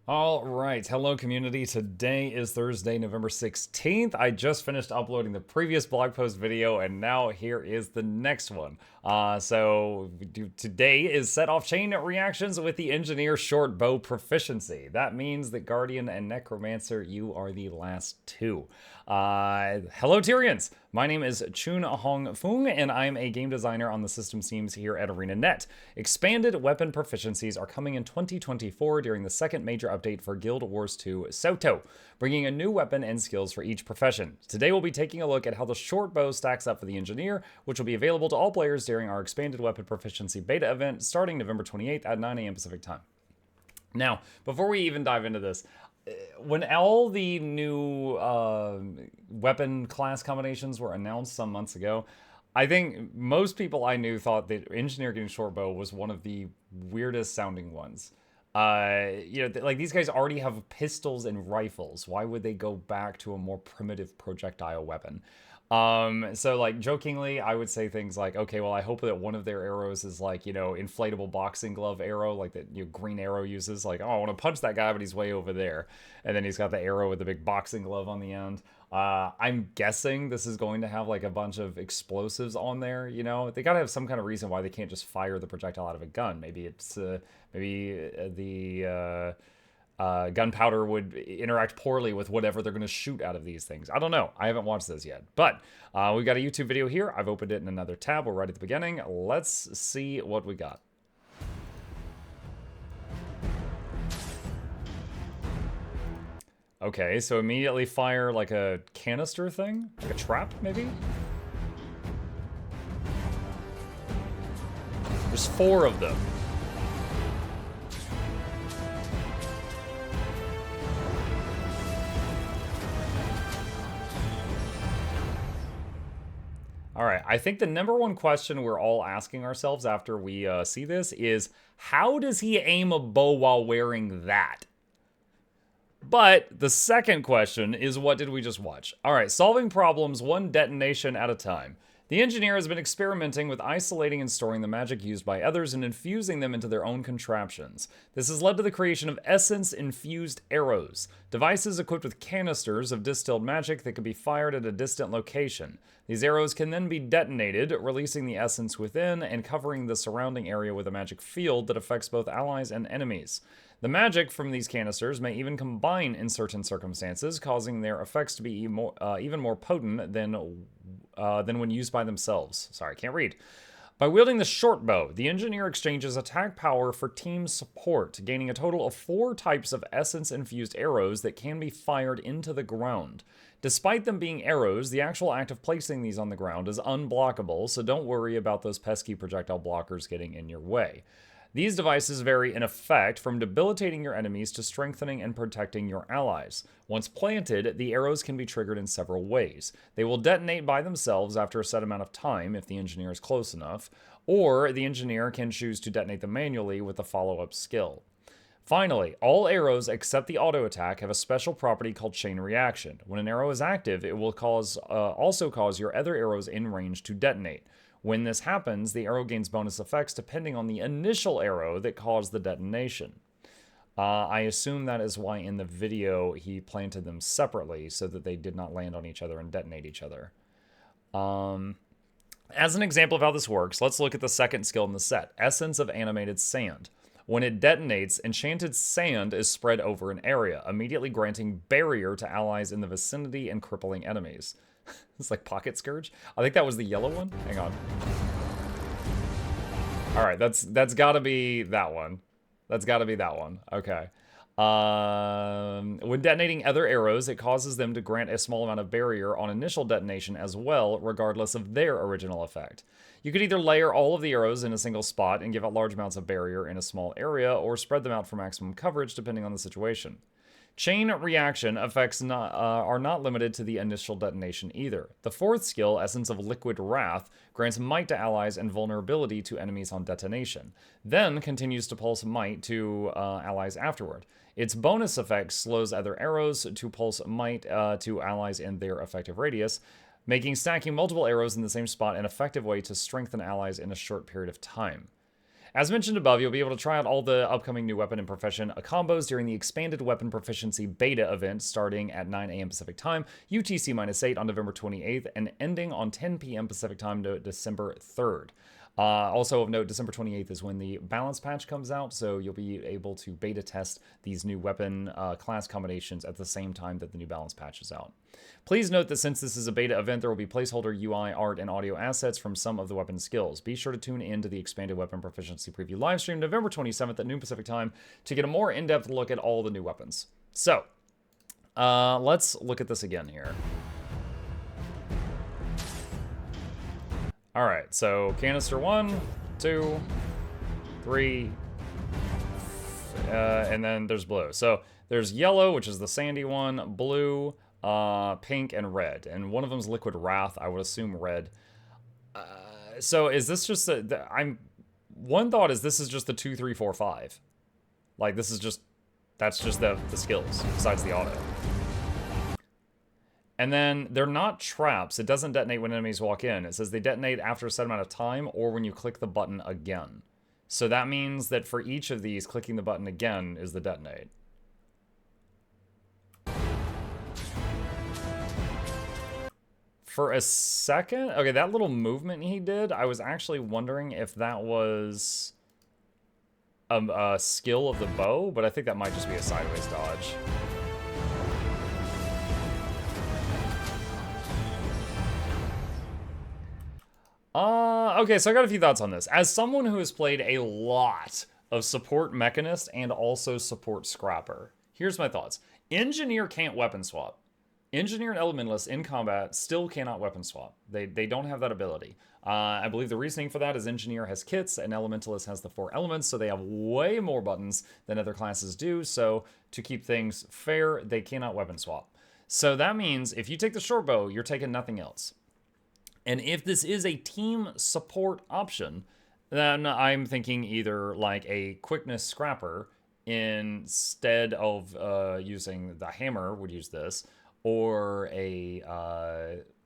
All right. Hello, community. Today is Thursday, November 16th. I just finished uploading the previous blog post video, and now here is the next one. Today is set off chain reactions with the engineer Shortbow proficiency. That means that Guardian and Necromancer, you are the last two. Hello, Tyrians. My name is Chun Hong Fung, and I'm a game designer on the systems teams here at ArenaNet. Expanded weapon proficiencies are coming in 2024 during the second major update for Guild Wars 2 Soto, bringing a new weapon and skills for each profession. Today we'll be taking a look at how the Shortbow stacks up for the Engineer, which will be available to all players during our expanded weapon proficiency beta event starting November 28th at 9 a.m. Pacific time. Now, before we even dive into this, when all the new weapon class combinations were announced some months ago, I think most people I knew thought that Engineer getting Shortbow was one of the weirdest sounding ones. Like these guys already have pistols and rifles. Why would they go back to a more primitive projectile weapon? So like jokingly, I would say things like, okay, well, I hope that one of their arrows is like, inflatable boxing glove arrow, like that Green Arrow uses. Like, oh, I want to punch that guy, but he's way over there. And then he's got the arrow with the big boxing glove on the end. I'm guessing this is going to have like a bunch of explosives on there. They gotta have some kind of reason why they can't just fire the projectile out of a gun. Maybe it's the gunpowder would interact poorly with whatever they're going to shoot out of these things. I don't know. I haven't watched this yet. But we've got a YouTube video here. I've opened it in another tab. We're right at the beginning. Let's see what we got. Okay, so immediately fire like a canister thing? Like a trap, maybe? There's 4 of them. All right, I think the number one question we're all asking ourselves after we see this is, how does he aim a bow while wearing that? But the second question is, what did we just watch? All right, solving problems one detonation at a time. The engineer has been experimenting with isolating and storing the magic used by others and infusing them into their own contraptions. This has led to the creation of essence-infused arrows, devices equipped with canisters of distilled magic that can be fired at a distant location. These arrows can then be detonated, releasing the essence within and covering the surrounding area with a magic field that affects both allies and enemies. The magic from these canisters may even combine in certain circumstances, causing their effects to be even more potent than when used by themselves. Sorry, I can't read. By wielding the Shortbow, the engineer exchanges attack power for team support, gaining a total of 4 types of essence-infused arrows that can be fired into the ground. Despite them being arrows, the actual act of placing these on the ground is unblockable, so don't worry about those pesky projectile blockers getting in your way. These devices vary in effect from debilitating your enemies to strengthening and protecting your allies. Once planted, the arrows can be triggered in several ways. They will detonate by themselves after a set amount of time if the engineer is close enough, or the engineer can choose to detonate them manually with a follow-up skill. Finally, all arrows except the auto attack have a special property called chain reaction. When an arrow is active, it will also cause your other arrows in range to detonate. When this happens, the arrow gains bonus effects depending on the initial arrow that caused the detonation. I assume that is why in the video he planted them separately so that they did not land on each other and detonate each other. As an example of how this works, let's look at the second skill in the set, Essence of Animated Sand. When it detonates, enchanted sand is spread over an area, immediately granting barrier to allies in the vicinity and crippling enemies. It's like Pocket Scourge. I think that was the yellow one. Hang on. All right, that's got to be that one. That's got to be that one. Okay. When detonating other arrows, it causes them to grant a small amount of barrier on initial detonation as well, regardless of their original effect. You could either layer all of the arrows in a single spot and give out large amounts of barrier in a small area, or spread them out for maximum coverage depending on the situation. Chain reaction effects are not limited to the initial detonation either. The fourth skill, Essence of Liquid Wrath, grants might to allies and vulnerability to enemies on detonation, then continues to pulse might to allies afterward. Its bonus effect slows other arrows to pulse might to allies in their effective radius, making stacking multiple arrows in the same spot an effective way to strengthen allies in a short period of time. As mentioned above, you'll be able to try out all the upcoming new weapon and profession combos during the expanded weapon proficiency beta event starting at 9 a.m. Pacific time, UTC-8 on November 28th, and ending on 10 p.m. Pacific time to December 3rd. Also of note, December 28th is when the balance patch comes out, so you'll be able to beta test these new weapon class combinations at the same time that the new balance patch is out. Please note that since this is a beta event, there will be placeholder UI, art, and audio assets from some of the weapon skills. Be sure to tune in to the expanded weapon proficiency preview livestream November 27th at noon Pacific time to get a more in-depth look at all the new weapons. So, let's look at this again here. All right, so canister 1, 2, 3, and then there's blue. So there's yellow, which is the sandy one, blue, pink, and red. And one of them's liquid wrath. I would assume red. So is this just one thought is this is just the 2, 3, 4, 5. Like this is just, that's just the skills besides the auto. And then they're not traps. It doesn't detonate when enemies walk in. It says they detonate after a set amount of time or when you click the button again. So that means that for each of these, clicking the button again is the detonate. For a second, okay, that little movement he did, I was actually wondering if that was a skill of the bow, but I think that might just be a sideways dodge. Okay, so I got a few thoughts on this. As someone who has played a lot of support mechanist and also support scrapper, here's my thoughts. Engineer can't weapon swap. Engineer and elementalist in combat still cannot weapon swap. They don't have that ability. I believe the reasoning for that is engineer has kits and elementalist has the 4 elements, so they have way more buttons than other classes do. So to keep things fair, they cannot weapon swap. So that means if you take the shortbow, you're taking nothing else. And if this is a team support option, then I'm thinking either like a quickness scrapper instead of using the hammer would use this, or a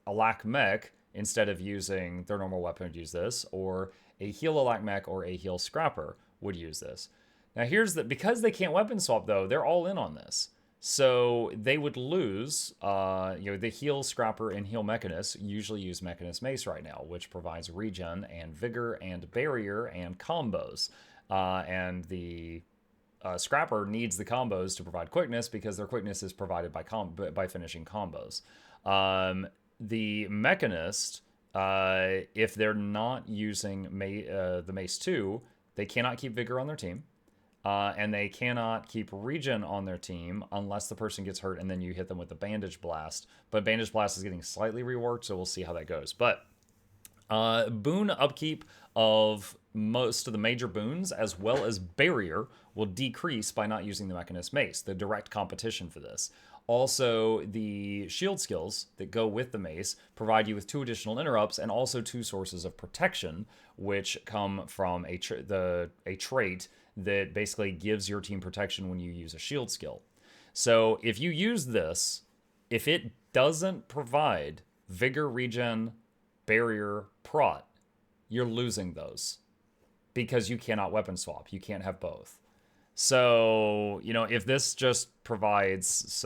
lack mech instead of using their normal weapon would use this, or a heal a lack mech or a heal scrapper would use this. Now here's the, because they can't weapon swap though, they're all in on this. So they would lose, the heal scrapper and heal mechanist usually use mechanist mace right now, which provides regen and vigor and barrier and combos. And the scrapper needs the combos to provide quickness because their quickness is provided by finishing combos. The mechanist, if they're not using the mace 2, they cannot keep vigor on their team. And they cannot keep regen on their team unless the person gets hurt and then you hit them with the bandage blast. But bandage blast is getting slightly reworked, so we'll see how that goes. But boon upkeep of most of the major boons as well as barrier will decrease by not using the mechanist mace, the direct competition for this. Also, the shield skills that go with the mace provide you with 2 additional interrupts and also 2 sources of protection, which come from a trait that basically gives your team protection when you use a shield skill. So if you use this, if it doesn't provide vigor, regen, barrier, prot, you're losing those because you cannot weapon swap. You can't have both. So, if this just provides,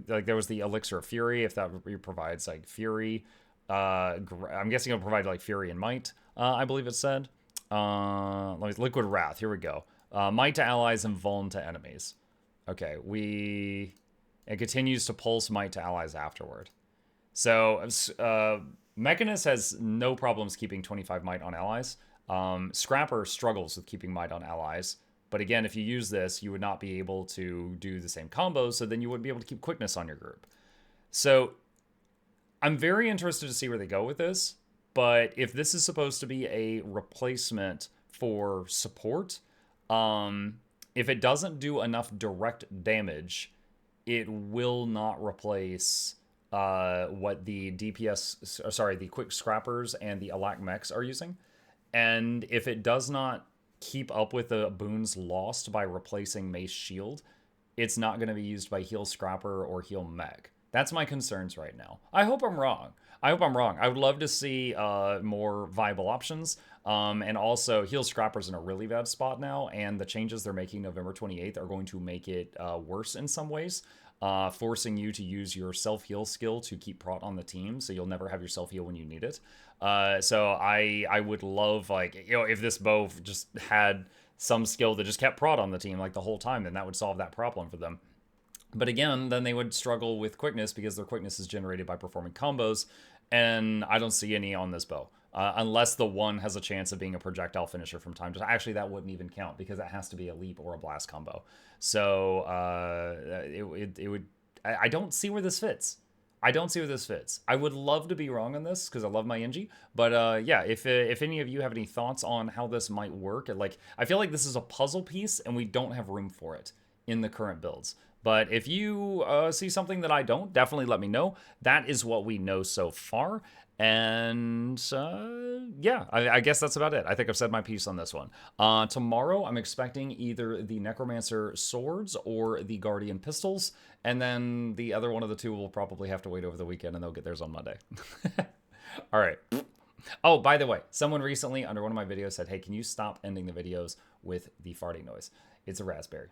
like there was the Elixir of Fury, if that provides like Fury, I'm guessing it'll provide like Fury and Might, I believe it said. Like Liquid Wrath, here we go. Might to allies and Vuln to enemies. Okay, it continues to pulse Might to allies afterward. So, Mechanist has no problems keeping 25 Might on allies. Scrapper struggles with keeping Might on allies. But again, if you use this, you would not be able to do the same combos, so then you wouldn't be able to keep quickness on your group. So I'm very interested to see where they go with this, but if this is supposed to be a replacement for support, if it doesn't do enough direct damage, it will not replace what the the quick scrappers and the Alak mechs are using. And if it does not keep up with the boons lost by replacing Mace Shield, it's not going to be used by Heal Scrapper or Heal Mech. That's my concerns right now. I hope I'm wrong. I would love to see more viable options. And also, Heal Scrapper's in a really bad spot now, and the changes they're making November 28th are going to make it worse in some ways, forcing you to use your self-heal skill to keep prot on the team, so you'll never have your self-heal when you need it. So I would love, like, you know, if this bow just had some skill that just kept prot on the team like the whole time, then that would solve that problem for them. But again, then they would struggle with quickness because their quickness is generated by performing combos, and I don't see any on this bow. Unless the one has a chance of being a projectile finisher from time to time. Actually, that wouldn't even count because it has to be a leap or a blast combo. So it would. I don't see where this fits. I don't see where this fits. I would love to be wrong on this because I love my Engie. But yeah, if any of you have any thoughts on how this might work, like, I feel like this is a puzzle piece and we don't have room for it in the current builds. But if you see something that I don't, definitely let me know. That is what we know so far. And yeah, I guess that's about it. I think I've said my piece on this one. Tomorrow, I'm expecting either the Necromancer swords or the Guardian pistols. And then the other one of the two will probably have to wait over the weekend, and they'll get theirs on Monday. All right. Oh, by the way, someone recently under one of my videos said, hey, can you stop ending the videos with the farting noise? It's a raspberry.